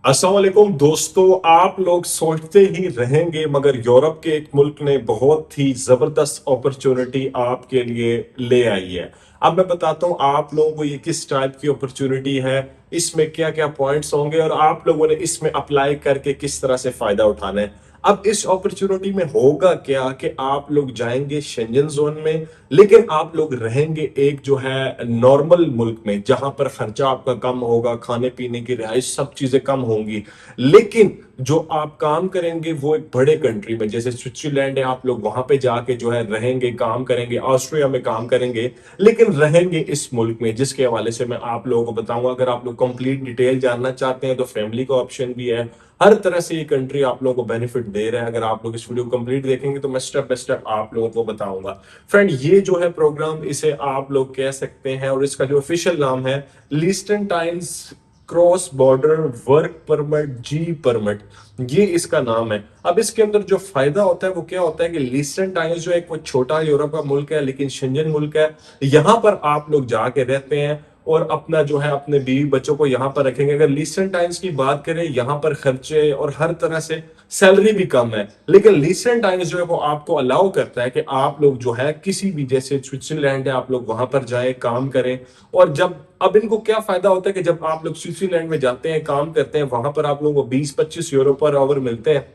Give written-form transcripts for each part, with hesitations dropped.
अस्सलाम वालेकुम दोस्तों, आप लोग सोचते ही रहेंगे मगर यूरोप के एक मुल्क ने बहुत ही जबरदस्त अपॉर्चुनिटी आपके लिए ले आई है। अब मैं बताता हूँ आप लोगों को ये किस टाइप की अपॉर्चुनिटी है, इसमें क्या क्या पॉइंट्स होंगे और आप लोगों ने इसमें अप्लाई करके किस तरह से फायदा उठाना है। अब इस अपॉर्चुनिटी में होगा क्या कि आप लोग जाएंगे शेंजन जोन में, लेकिन आप लोग रहेंगे एक जो है नॉर्मल मुल्क में जहां पर खर्चा आपका कम होगा, खाने पीने की रिहाइश सब चीजें कम होंगी। लेकिन जो आप काम करेंगे वो एक बड़े कंट्री में जैसे स्विट्जरलैंड है, आप लोग वहां पे जाके जो है रहेंगे, काम करेंगे, ऑस्ट्रिया में काम करेंगे, लेकिन रहेंगे इस मुल्क में, जिसके हवाले से मैं आप लोगों को बताऊंगा। अगर आप लोग कंप्लीट डिटेल जानना चाहते हैं तो फैमिली का ऑप्शन भी है। हर तरह से ये कंट्री आप लोगों को बेनिफिट दे रहा है। अगर आप लोग इस वीडियो कंप्लीट देखेंगे तो मैं स्टेप बाय स्टेप आप लोगों को बताऊंगा। फ्रेंड, ये जो है प्रोग्राम, इसे आप लोग कह सकते हैं और इसका जो ऑफिशियल नाम है लिस्टेनटाइन्स क्रॉस बॉर्डर वर्क परमिट, जी परमिट, ये इसका नाम है। अब इसके अंदर जो फायदा होता है वो क्या होता है कि लिस्टेनटाइन्स जो एक वो छोटा यूरोप का मुल्क है लेकिन शेंजन मुल्क है, यहां पर आप लोग जाके रहते हैं और अपना जो है अपने बीवी बच्चों को यहां पर रखेंगे। अगर लीसेंट टाइम्स की बात करें, यहां पर खर्चे और हर तरह से सैलरी भी कम है, लेकिन लीसेंट टाइम्स जो है वो आपको अलाउ करता है कि आप लोग जो है किसी भी, जैसे स्विट्जरलैंड है, आप लोग वहां पर जाएं, काम करें। और जब अब इनको क्या फायदा होता है कि जब आप लोग स्विट्जरलैंड में जाते हैं, काम करते हैं, वहां पर आप लोगों को 20-25 यूरो पर आवर मिलते हैं।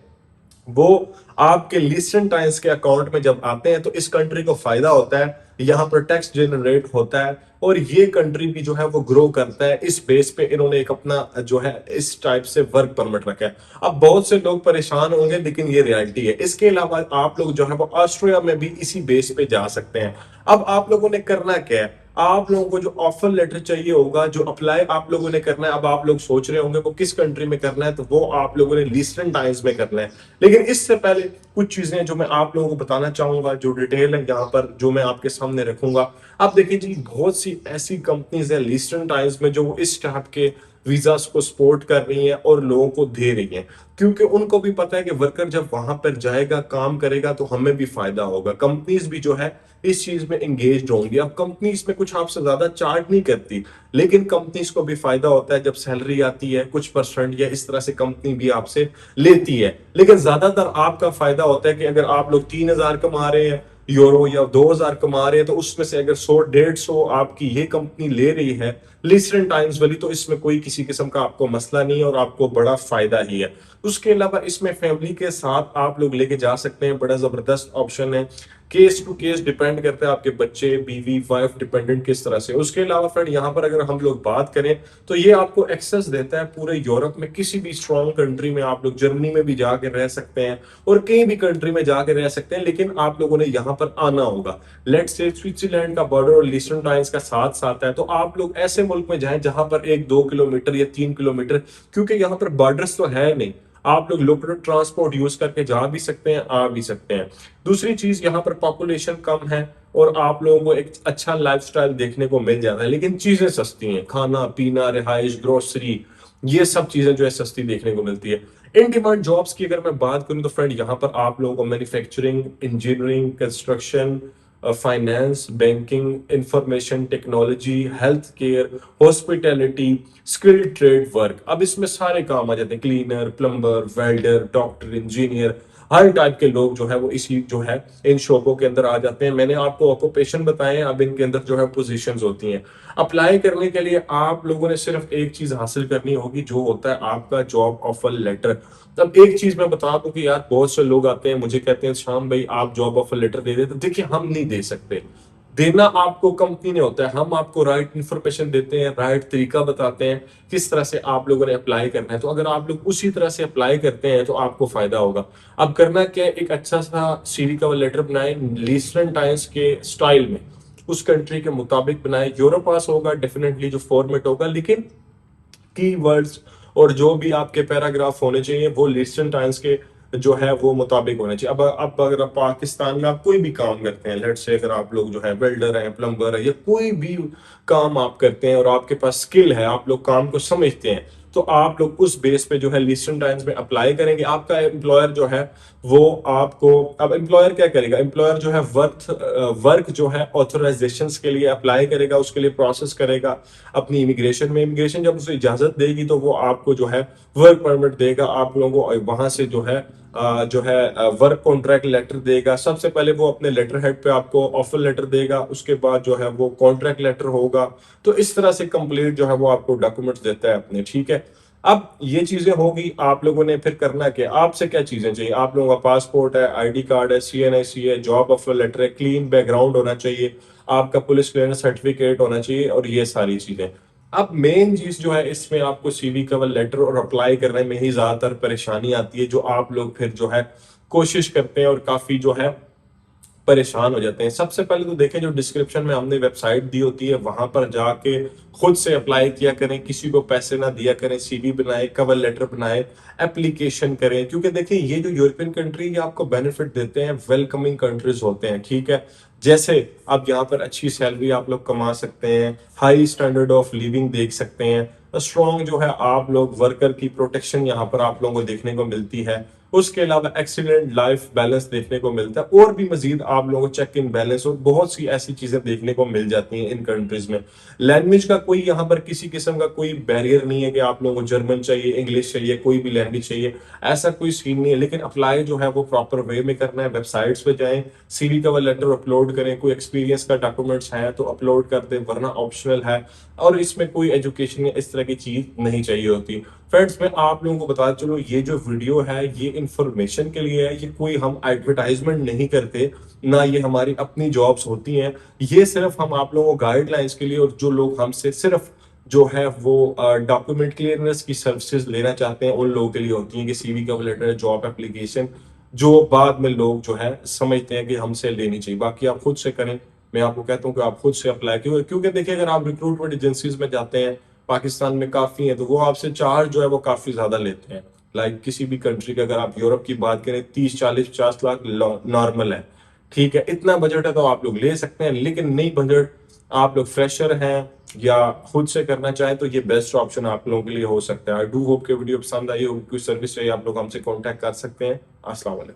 वो आपके लिस्टेंट टाइम्स के अकाउंट में जब आते हैं तो इस कंट्री को फायदा होता है, यहाँ पर टैक्स जनरेट होता है और ये कंट्री भी जो है वो ग्रो करता है। इस बेस पे इन्होंने एक अपना जो है इस टाइप से वर्क परमिट रखा है। अब बहुत से लोग परेशान होंगे लेकिन ये रियलिटी है। इसके अलावा आप लोग जो है वो ऑस्ट्रिया में भी इसी बेस पे जा सकते हैं। अब आप लोगों ने करना क्या है, आप लोगों को जो ऑफर लेटर चाहिए होगा, जो अप्लाई आप लोगों ने करना है। अब आप लोग सोच रहे होंगे वो किस कंट्री में करना है, तो वो आप लोगों ने लिस्टन टाइम्स में करना है। लेकिन इससे पहले कुछ चीजें जो मैं आप लोगों को बताना चाहूंगा, जो डिटेल है यहाँ पर जो मैं आपके सामने रखूंगा। आप देखिए जी, बहुत सी ऐसी कंपनीज है लिस्टन टाइम्स में जो इस टाइप के वीजास को सपोर्ट कर रही हैं और लोगों को दे रही हैं, क्योंकि उनको भी पता है कि वर्कर जब वहां पर जाएगा, काम करेगा, तो हमें भी फायदा होगा। कंपनीज भी जो है इस चीज में एंगेज होंगी। अब कंपनीज में कुछ आपसे ज्यादा चार्ज नहीं करती, लेकिन कंपनीज को भी फायदा होता है जब सैलरी आती है कुछ परसेंट या इस तरह से कंपनी भी आपसे लेती है। लेकिन ज्यादातर आपका फायदा होता है कि अगर आप लोग 3,000 कमा रहे हैं यूरो या 2,000 कमा रहे हैं, तो उसमें से अगर 100-150 आपकी ये कंपनी ले रही है लिस्टन टाइम्स वाली, तो इसमें कोई किसी किस्म का आपको मसला नहीं है और आपको बड़ा फायदा ही है। उसके अलावा इसमें फैमिली के साथ आप लोग लेके जा सकते हैं, बड़ा जबरदस्त ऑप्शन है। केस टू केस डिपेंड करता है आपके बच्चे, बीवी, वाइफ डिपेंडेंट किस तरह से। उसके अलावा फ्रेंड, यहाँ पर अगर हम लोग बात करें तो ये आपको एक्सेस देता है पूरे यूरोप में किसी भी स्ट्रॉन्ग कंट्री में। आप लोग जर्मनी में भी जाके रह सकते हैं और कहीं भी कंट्री में जाके रह सकते हैं, लेकिन आप लोगों ने यहाँ पर आना होगा। लेट्स से स्विट्जरलैंड का बॉर्डर और लिechtenstein का साथ साथ है, तो आप लोग ऐसे मुल्क में जाएं जहां पर 1-2 किलोमीटर या 3 किलोमीटर, क्योंकि यहाँ पर बॉर्डर्स तो है नहीं, आप लोग लोकल ट्रांसपोर्ट यूज करके जा भी सकते हैं, आ भी सकते हैं। दूसरी चीज, यहाँ पर पॉपुलेशन कम है और आप लोगों को एक अच्छा लाइफस्टाइल देखने को मिल जाता है, लेकिन चीजें सस्ती हैं। खाना पीना, रिहाइश, ग्रोसरी, ये सब चीजें जो है सस्ती देखने को मिलती है। इन डिमांड जॉब्स की अगर मैं बात करूं तो फ्रेंड, यहाँ पर आप लोगों को manufacturing, engineering, construction, finance, banking, information technology, health care, hospitality, skilled trade work, अब इसमें सारे काम आ जाते हैं। Cleaner, plumber, welder, doctor, engineer, हर टाइप के लोग जो है वो इसी जो है इन शोबों के अंदर आ जाते हैं। मैंने आपको ऑक्यूपेशन बताए हैं, अब इनके अंदर जो है पोजीशंस होती हैं। अप्लाई करने के लिए आप लोगों ने सिर्फ एक चीज हासिल करनी होगी, जो होता है आपका जॉब ऑफर लेटर। तब एक चीज मैं बता दूं कि यार, बहुत से लोग आते हैं मुझे कहते हैं शाम भाई आप जॉब ऑफर लेटर दे दे, तो देखिए हम नहीं दे सकते। देना आपको कंपनी ने होता है, हम आपको राइट इंफॉर्मेशन देते हैं, राइट तरीका बताते हैं किस तरह से आप लोगों ने अप्लाई करना है। तो अगर आप लोग उसी तरह से अप्लाई करते हैं तो आपको फायदा होगा। अब करना क्या है, एक अच्छा सा सीवी कवर लेटर बनाए लिस्टन टाइम्स के स्टाइल में, उस कंट्री के मुताबिक बनाए। यूरो पास होगा डेफिनेटली, जो फॉर्मेट होगा, लेकिन कीवर्ड्स और जो भी आपके पैराग्राफ होने चाहिए वो लिस्टन टाइम्स के जो है वो मुताबिक होने चाहिए। अब अगर आप पाकिस्तान में आप कोई भी काम करते हैं, लेट्स से अगर आप लोग जो है वेल्डर हैं, प्लम्बर है, या कोई भी काम आप करते हैं और आपके पास स्किल है, आप लोग काम को समझते हैं, तो आप लोग उस बेस पे जो है लीस्टन टाइम्स में अप्लाई करेंगे। आपका एम्प्लॉयर जो है वो आपको, अब एम्प्लॉयर क्या करेगा, एम्प्लॉयर जो है वर्क जो है ऑथराइजेशन के लिए अप्लाई करेगा, उसके लिए प्रोसेस करेगा अपनी इमिग्रेशन में। इमिग्रेशन जब उसे इजाजत देगी तो वो आपको जो है वर्क परमिट देगा, आप लोगों को वहां से जो है वर्क कॉन्ट्रैक्ट लेटर देगा। सबसे पहले वो अपने लेटर हेड पे आपको ऑफर लेटर देगा, उसके बाद जो है वो कॉन्ट्रैक्ट लेटर होगा। तो इस तरह से कंप्लीट जो है वो आपको डॉक्यूमेंट्स देता है अपने, ठीक है। अब ये चीजें होगी, आप लोगों ने फिर करना क्या, आपसे क्या चीजें चाहिए, आप लोगों का पासपोर्ट है, आईडी कार्ड है, सीएनआईसी है, जॉब ऑफर लेटर है, क्लीन बैकग्राउंड होना चाहिए, आपका पुलिस क्लियरेंस सर्टिफिकेट होना चाहिए, और ये सारी चीजें। अब मेन चीज जो है इसमें आपको सीवी कवर लेटर और अप्लाई करने में ही ज्यादातर परेशानी आती है, जो आप लोग फिर जो है कोशिश करते हैं और काफी जो है परेशान हो जाते हैं। सबसे पहले तो देखें, जो डिस्क्रिप्शन में हमने वेबसाइट दी होती है वहां पर जाके खुद से अप्लाई किया करें, किसी को पैसे ना दिया करें, सीवी बनाए, कवर लेटर बनाए, एप्लीकेशन करें। क्योंकि देखिए ये जो यूरोपियन कंट्री ये आपको बेनिफिट देते हैं, वेलकमिंग कंट्रीज होते हैं, ठीक है। जैसे अब यहाँ पर अच्छी सैलरी आप लोग कमा सकते हैं, हाई स्टैंडर्ड ऑफ लिविंग देख सकते हैं, स्ट्रॉन्ग जो है आप लोग वर्कर की प्रोटेक्शन यहाँ पर आप लोगों को देखने को मिलती है। उसके अलावा एक्सीलेंट लाइफ बैलेंस देखने को मिलता है, और भी मजीद आप लोगों को चेक इन बैलेंस और बहुत सी ऐसी चीजें देखने को मिल जाती हैं इन कंट्रीज में। लैंग्वेज का कोई यहाँ पर किसी किस्म का कोई बैरियर नहीं है कि आप लोगों को जर्मन चाहिए, इंग्लिश चाहिए, कोई भी लैंग्वेज चाहिए, ऐसा कोई सीन नहीं है। लेकिन अप्लाई जो है वो प्रॉपर वे में करना है। वेबसाइट्स पे जाएं, सीवी कवर लेटर अपलोड करें, कोई एक्सपीरियंस का डॉक्यूमेंट्स है तो अपलोड कर दें, वरना ऑप्शनल है, और इसमें कोई एजुकेशन या इस तरह की चीज नहीं चाहिए होती। फ्रेंड्स मैं आप लोगों को बता चलो, ये जो वीडियो है ये इंफॉर्मेशन के लिए है, ये कोई हम एडवर्टाइजमेंट नहीं करते, ना ये हमारी अपनी जॉब्स होती हैं। ये सिर्फ हम आप लोगों को गाइडलाइंस के लिए, और जो लोग हमसे सिर्फ जो है वो डॉक्यूमेंट क्लियरेंस की सर्विसेज लेना चाहते हैं उन लोगों के लिए होती हैं, कि CV cover letter, job application, जो बाद में लोग जो है समझते हैं कि हमसे लेनी चाहिए। बाकी आप खुद से करें, मैं आपको कहता हूँ कि आप खुद से अप्लाई क्योंकि देखिए अगर आप रिक्रूटमेंट एजेंसीज में जाते हैं, पाकिस्तान में काफी है, तो वो आपसे चार्ज जो है वो काफी ज्यादा लेते हैं। लाइक किसी भी कंट्री का अगर आप यूरोप की बात करें, 30 40 50 लाख नॉर्मल है, ठीक है। इतना बजट है तो आप लोग ले सकते हैं, लेकिन नहीं बजट, आप लोग फ्रेशर हैं या खुद से करना चाहें तो ये बेस्ट ऑप्शन आप लोगों के लिए हो सकता है। आई डू होप कि वीडियो पसंद आई हो, कोई सर्विस चाहिए आप लोग हमसे कांटेक्ट कर सकते हैं। अस्सलाम वालेकुम।